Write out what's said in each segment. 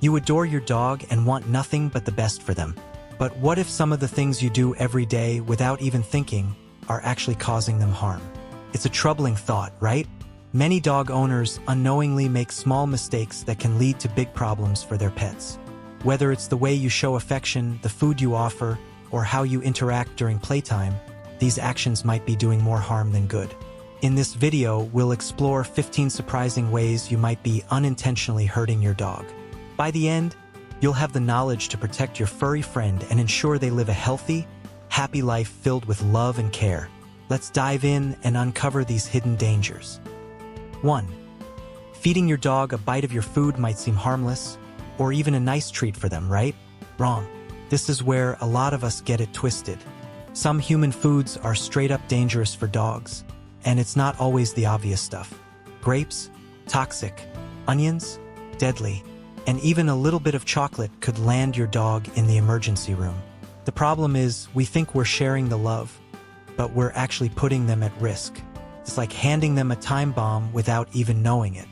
You adore your dog and want nothing but the best for them. But what if some of the things you do every day without even thinking are actually causing them harm? It's a troubling thought, right? Many dog owners unknowingly make small mistakes that can lead to big problems for their pets. Whether it's the way you show affection, the food you offer, or how you interact during playtime, these actions might be doing more harm than good. In this video, we'll explore 15 surprising ways you might be unintentionally hurting your dog. By the end, you'll have the knowledge to protect your furry friend and ensure they live a healthy, happy life filled with love and care. Let's dive in and uncover these hidden dangers. 1. Feeding your dog a bite of your food might seem harmless, or even a nice treat for them, right? Wrong. This is where a lot of us get it twisted. Some human foods are straight up dangerous for dogs, and it's not always the obvious stuff. Grapes? Toxic. Onions? Deadly. And even a little bit of chocolate could land your dog in the emergency room. The problem is, we think we're sharing the love, but we're actually putting them at risk. It's like handing them a time bomb without even knowing it.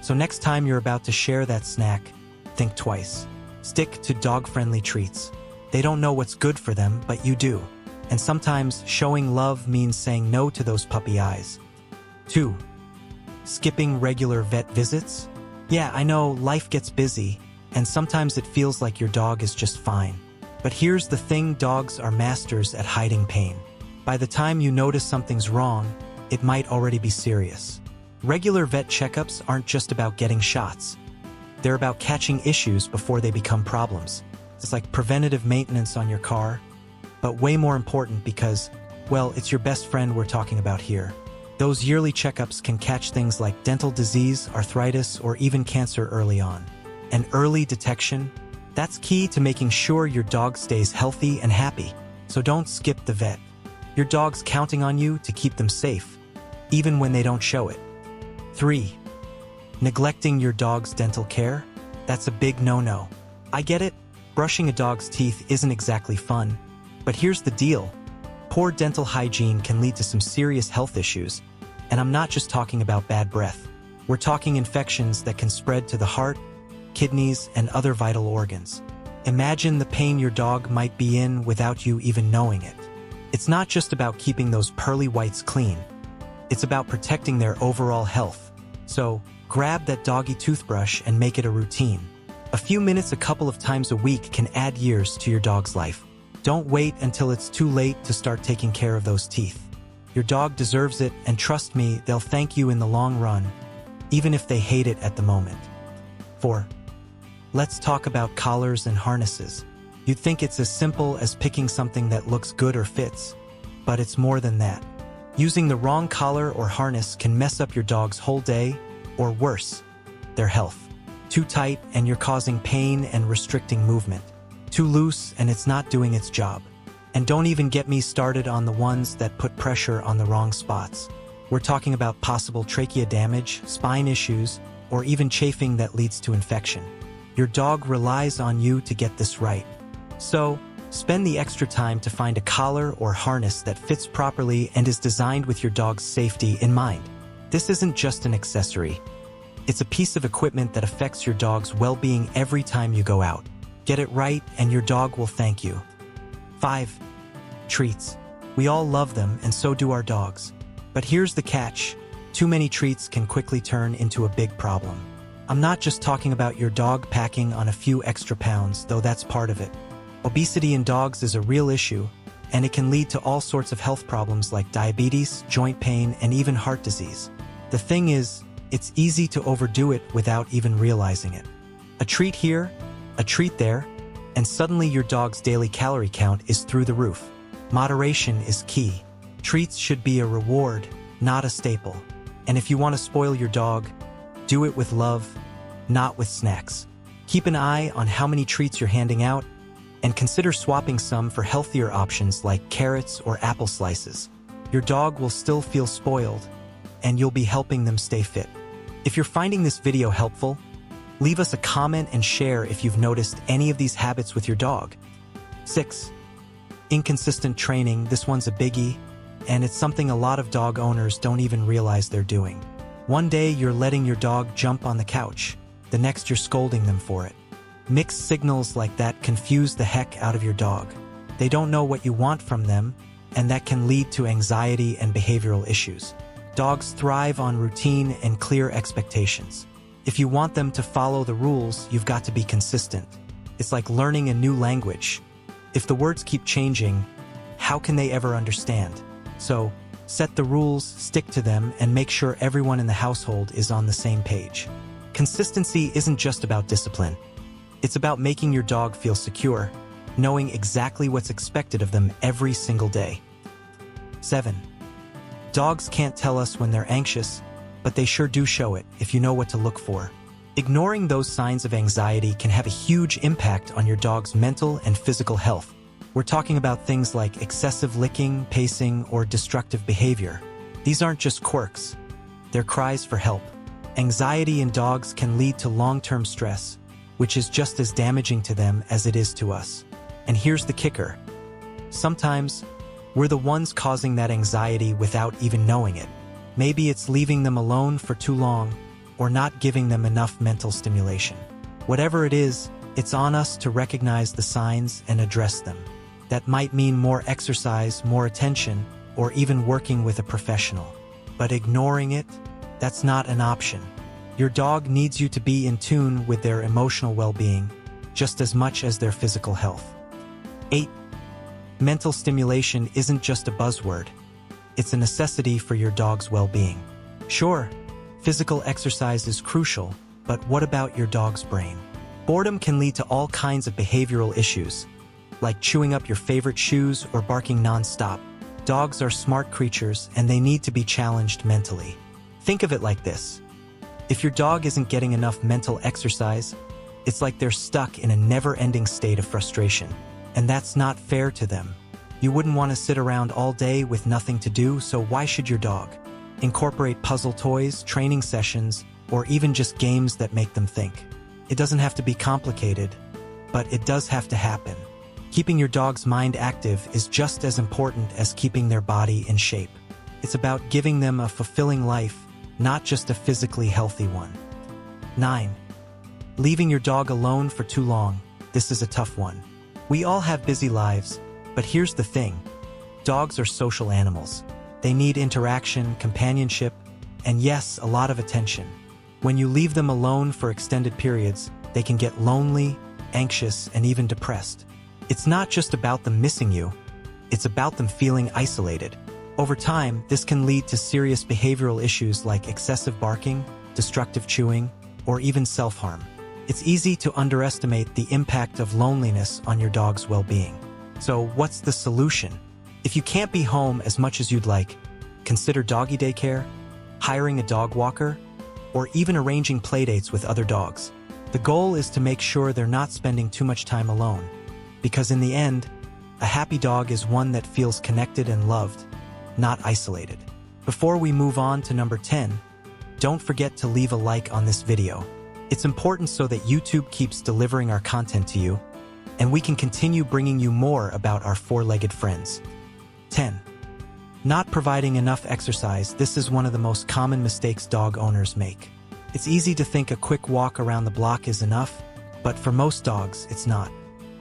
So next time you're about to share that snack, think twice. Stick to dog-friendly treats. They don't know what's good for them, but you do. And sometimes showing love means saying no to those puppy eyes. 2. Skipping regular vet visits? Yeah, I know life gets busy, and sometimes it feels like your dog is just fine. But here's the thing, dogs are masters at hiding pain. By the time you notice something's wrong, it might already be serious. Regular vet checkups aren't just about getting shots. They're about catching issues before they become problems. It's like preventative maintenance on your car, but way more important because, well, it's your best friend we're talking about here. Those yearly checkups can catch things like dental disease, arthritis, or even cancer early on. And early detection, that's key to making sure your dog stays healthy and happy. So don't skip the vet. Your dog's counting on you to keep them safe, even when they don't show it. 3. Neglecting your dog's dental care? That's a big no-no. I get it, brushing a dog's teeth isn't exactly fun, but here's the deal. Poor dental hygiene can lead to some serious health issues, and I'm not just talking about bad breath. We're talking infections that can spread to the heart, kidneys, and other vital organs. Imagine the pain your dog might be in without you even knowing it. It's not just about keeping those pearly whites clean. It's about protecting their overall health. So, grab that doggy toothbrush and make it a routine. A few minutes a couple of times a week can add years to your dog's life. Don't wait until it's too late to start taking care of those teeth. Your dog deserves it, and trust me, they'll thank you in the long run, even if they hate it at the moment. 4. Let's talk about collars and harnesses. You'd think it's as simple as picking something that looks good or fits, but it's more than that. Using the wrong collar or harness can mess up your dog's whole day, or worse, their health. Too tight and you're causing pain and restricting movement. Too loose and it's not doing its job. And don't even get me started on the ones that put pressure on the wrong spots. We're talking about possible trachea damage, spine issues, or even chafing that leads to infection. Your dog relies on you to get this right. So, spend the extra time to find a collar or harness that fits properly and is designed with your dog's safety in mind. This isn't just an accessory. It's a piece of equipment that affects your dog's well-being every time you go out. Get it right and your dog will thank you. 5. Treats. We all love them and so do our dogs. But here's the catch. Too many treats can quickly turn into a big problem. I'm not just talking about your dog packing on a few extra pounds, though that's part of it. Obesity in dogs is a real issue, and it can lead to all sorts of health problems like diabetes, joint pain, and even heart disease. The thing is, it's easy to overdo it without even realizing it. A treat here, a treat there, and suddenly your dog's daily calorie count is through the roof. Moderation is key. Treats should be a reward, not a staple. And if you want to spoil your dog, do it with love, not with snacks. Keep an eye on how many treats you're handing out, and consider swapping some for healthier options like carrots or apple slices. Your dog will still feel spoiled, and you'll be helping them stay fit. If you're finding this video helpful, leave us a comment and share if you've noticed any of these habits with your dog. 6. Inconsistent training. This one's a biggie, and it's something a lot of dog owners don't even realize they're doing. One day you're letting your dog jump on the couch, the next you're scolding them for it. Mixed signals like that confuse the heck out of your dog. They don't know what you want from them, and that can lead to anxiety and behavioral issues. Dogs thrive on routine and clear expectations. If you want them to follow the rules, you've got to be consistent. It's like learning a new language. If the words keep changing, how can they ever understand? So, set the rules, stick to them, and make sure everyone in the household is on the same page. Consistency isn't just about discipline. It's about making your dog feel secure, knowing exactly what's expected of them every single day. 7. Dogs can't tell us when they're anxious, but they sure do show it if you know what to look for. Ignoring those signs of anxiety can have a huge impact on your dog's mental and physical health. We're talking about things like excessive licking, pacing, or destructive behavior. These aren't just quirks. They're cries for help. Anxiety in dogs can lead to long-term stress, which is just as damaging to them as it is to us. And here's the kicker. Sometimes, we're the ones causing that anxiety without even knowing it. Maybe it's leaving them alone for too long, or not giving them enough mental stimulation. Whatever it is, it's on us to recognize the signs and address them. That might mean more exercise, more attention, or even working with a professional. But ignoring it, that's not an option. Your dog needs you to be in tune with their emotional well-being, just as much as their physical health. 8. Mental stimulation isn't just a buzzword. It's a necessity for your dog's well-being. Sure, physical exercise is crucial, but what about your dog's brain? Boredom can lead to all kinds of behavioral issues, like chewing up your favorite shoes or barking non-stop. Dogs are smart creatures and they need to be challenged mentally. Think of it like this. If your dog isn't getting enough mental exercise, it's like they're stuck in a never-ending state of frustration. And that's not fair to them. You wouldn't want to sit around all day with nothing to do, so why should your dog? Incorporate puzzle toys, training sessions, or even just games that make them think. It doesn't have to be complicated, but it does have to happen. Keeping your dog's mind active is just as important as keeping their body in shape. It's about giving them a fulfilling life, not just a physically healthy one. 9. Leaving your dog alone for too long. This is a tough one. We all have busy lives, but here's the thing. Dogs are social animals. They need interaction, companionship, and yes, a lot of attention. When you leave them alone for extended periods, they can get lonely, anxious, and even depressed. It's not just about them missing you, it's about them feeling isolated. Over time, this can lead to serious behavioral issues like excessive barking, destructive chewing, or even self-harm. It's easy to underestimate the impact of loneliness on your dog's well-being. So what's the solution? If you can't be home as much as you'd like, consider doggy daycare, hiring a dog walker, or even arranging playdates with other dogs. The goal is to make sure they're not spending too much time alone, because in the end, a happy dog is one that feels connected and loved, not isolated. Before we move on to number 10, don't forget to leave a like on this video. It's important so that YouTube keeps delivering our content to you, and we can continue bringing you more about our four-legged friends. 10. Not providing enough exercise. This is one of the most common mistakes dog owners make. It's easy to think a quick walk around the block is enough, but for most dogs, it's not.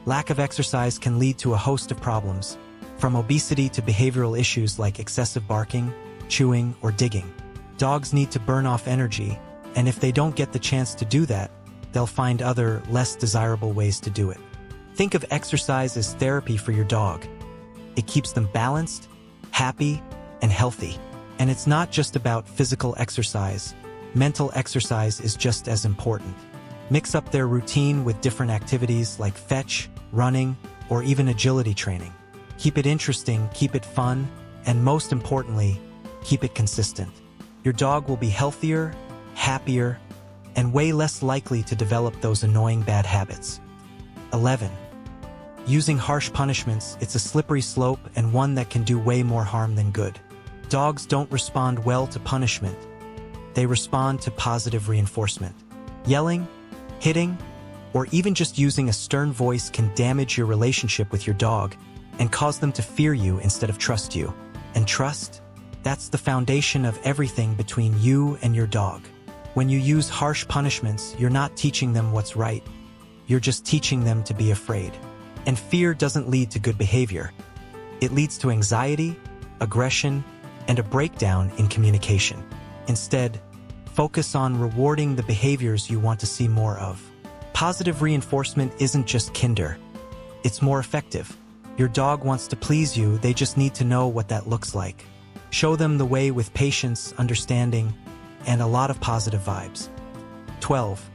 Lack of exercise can lead to a host of problems, from obesity to behavioral issues like excessive barking, chewing, or digging. Dogs need to burn off energy, and if they don't get the chance to do that, they'll find other, less desirable ways to do it. Think of exercise as therapy for your dog. It keeps them balanced, happy, and healthy. And it's not just about physical exercise. Mental exercise is just as important. Mix up their routine with different activities like fetch, running, or even agility training. Keep it interesting, keep it fun, and most importantly, keep it consistent. Your dog will be healthier, happier, and way less likely to develop those annoying bad habits. 11. Using harsh punishments. It's a slippery slope and one that can do way more harm than good. Dogs don't respond well to punishment. They respond to positive reinforcement. Yelling, hitting, or even just using a stern voice can damage your relationship with your dog and cause them to fear you instead of trust you. And trust? That's the foundation of everything between you and your dog. When you use harsh punishments, you're not teaching them what's right. you're just teaching them to be afraid. And fear doesn't lead to good behavior. It leads to anxiety, aggression, and a breakdown in communication. Instead, focus on rewarding the behaviors you want to see more of. Positive reinforcement isn't just kinder. It's more effective. Your dog wants to please you, they just need to know what that looks like. Show them the way with patience, understanding, and a lot of positive vibes. 12.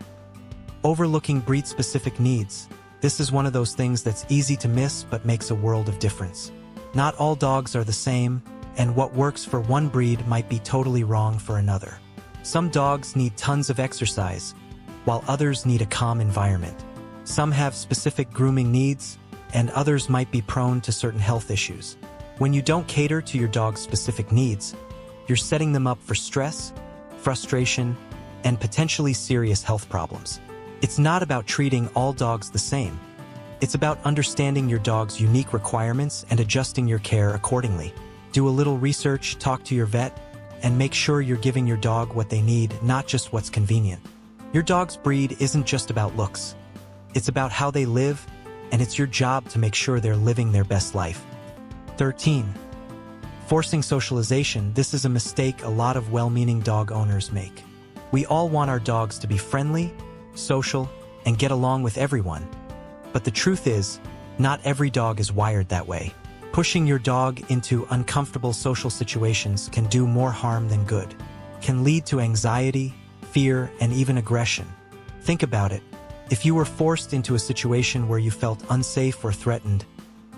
Overlooking breed-specific needs. This is one of those things that's easy to miss but makes a world of difference. Not all dogs are the same, and what works for one breed might be totally wrong for another. Some dogs need tons of exercise, while others need a calm environment. Some have specific grooming needs, and others might be prone to certain health issues. When you don't cater to your dog's specific needs, you're setting them up for stress, frustration, and potentially serious health problems. It's not about treating all dogs the same. It's about understanding your dog's unique requirements and adjusting your care accordingly. Do a little research, talk to your vet, and make sure you're giving your dog what they need, not just what's convenient. Your dog's breed isn't just about looks. It's about how they live, and it's your job to make sure they're living their best life. 13. Forcing socialization. This is a mistake a lot of well-meaning dog owners make. We all want our dogs to be friendly, social, and get along with everyone. But the truth is, not every dog is wired that way. Pushing your dog into uncomfortable social situations can do more harm than good. Can lead to anxiety, fear, and even aggression. Think about it. If you were forced into a situation where you felt unsafe or threatened,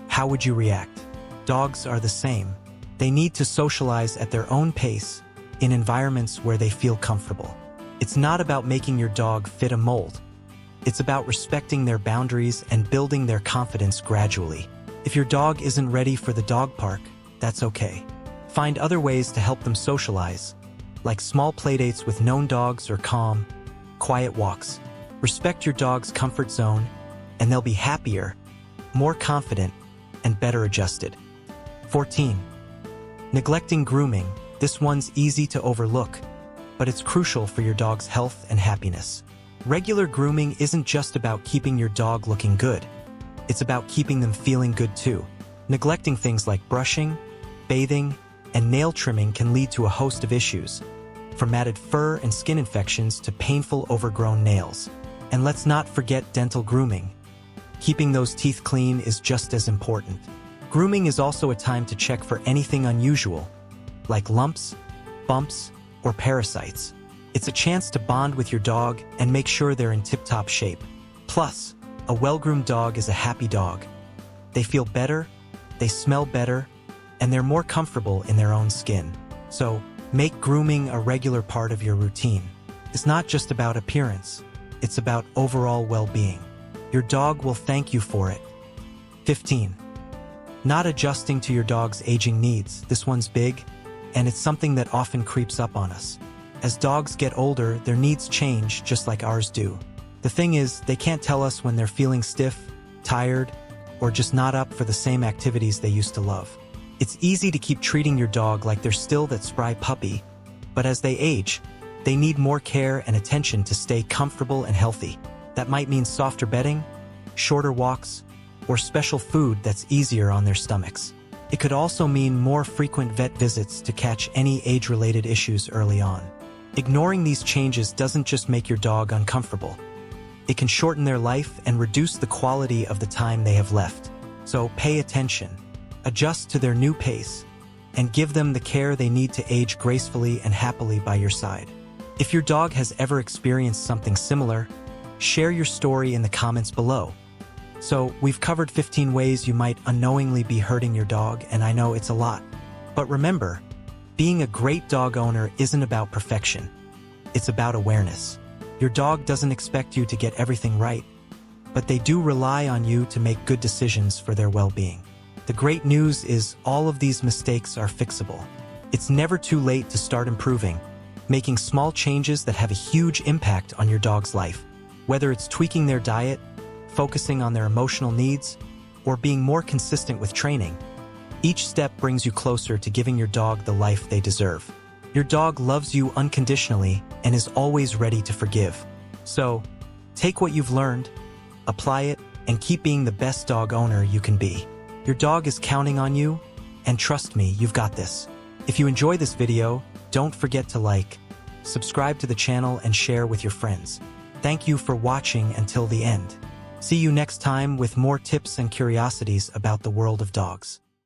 how would you react? Dogs are the same. They need to socialize at their own pace, in environments where they feel comfortable. It's not about making your dog fit a mold. It's about respecting their boundaries and building their confidence gradually. If your dog isn't ready for the dog park, that's okay. Find other ways to help them socialize, like small playdates with known dogs or calm, quiet walks. Respect your dog's comfort zone, and they'll be happier, more confident, and better adjusted. 14. Neglecting grooming. This one's easy to overlook, but it's crucial for your dog's health and happiness. Regular grooming isn't just about keeping your dog looking good. It's about keeping them feeling good too. Neglecting things like brushing, bathing, and nail trimming can lead to a host of issues, from matted fur and skin infections to painful overgrown nails. And let's not forget dental grooming. Keeping those teeth clean is just as important. Grooming is also a time to check for anything unusual, like lumps, bumps, or parasites. It's a chance to bond with your dog and make sure they're in tip-top shape. Plus, a well-groomed dog is a happy dog. They feel better, they smell better, and they're more comfortable in their own skin. So, make grooming a regular part of your routine. It's not just about appearance, it's about overall well-being. Your dog will thank you for it. 15. Not adjusting to your dog's aging needs. This one's big, and it's something that often creeps up on us. As dogs get older, their needs change just like ours do. The thing is, they can't tell us when they're feeling stiff, tired, or just not up for the same activities they used to love. It's easy to keep treating your dog like they're still that spry puppy, but as they age, they need more care and attention to stay comfortable and healthy. That might mean softer bedding, shorter walks, or special food that's easier on their stomachs. It could also mean more frequent vet visits to catch any age-related issues early on. Ignoring these changes doesn't just make your dog uncomfortable. It can shorten their life and reduce the quality of the time they have left. So pay attention, adjust to their new pace, and give them the care they need to age gracefully and happily by your side. If your dog has ever experienced something similar, share your story in the comments below. So, we've covered 15 ways you might unknowingly be hurting your dog, and I know it's a lot. But remember, being a great dog owner isn't about perfection. It's about awareness. Your dog doesn't expect you to get everything right, but they do rely on you to make good decisions for their well-being. The great news is all of these mistakes are fixable. It's never too late to start improving, making small changes that have a huge impact on your dog's life. Whether it's tweaking their diet, focusing on their emotional needs, or being more consistent with training, each step brings you closer to giving your dog the life they deserve. Your dog loves you unconditionally and is always ready to forgive. So, take what you've learned, apply it, and keep being the best dog owner you can be. Your dog is counting on you, and trust me, you've got this. If you enjoy this video, don't forget to like, subscribe to the channel, and share with your friends. Thank you for watching until the end. See you next time with more tips and curiosities about the world of dogs.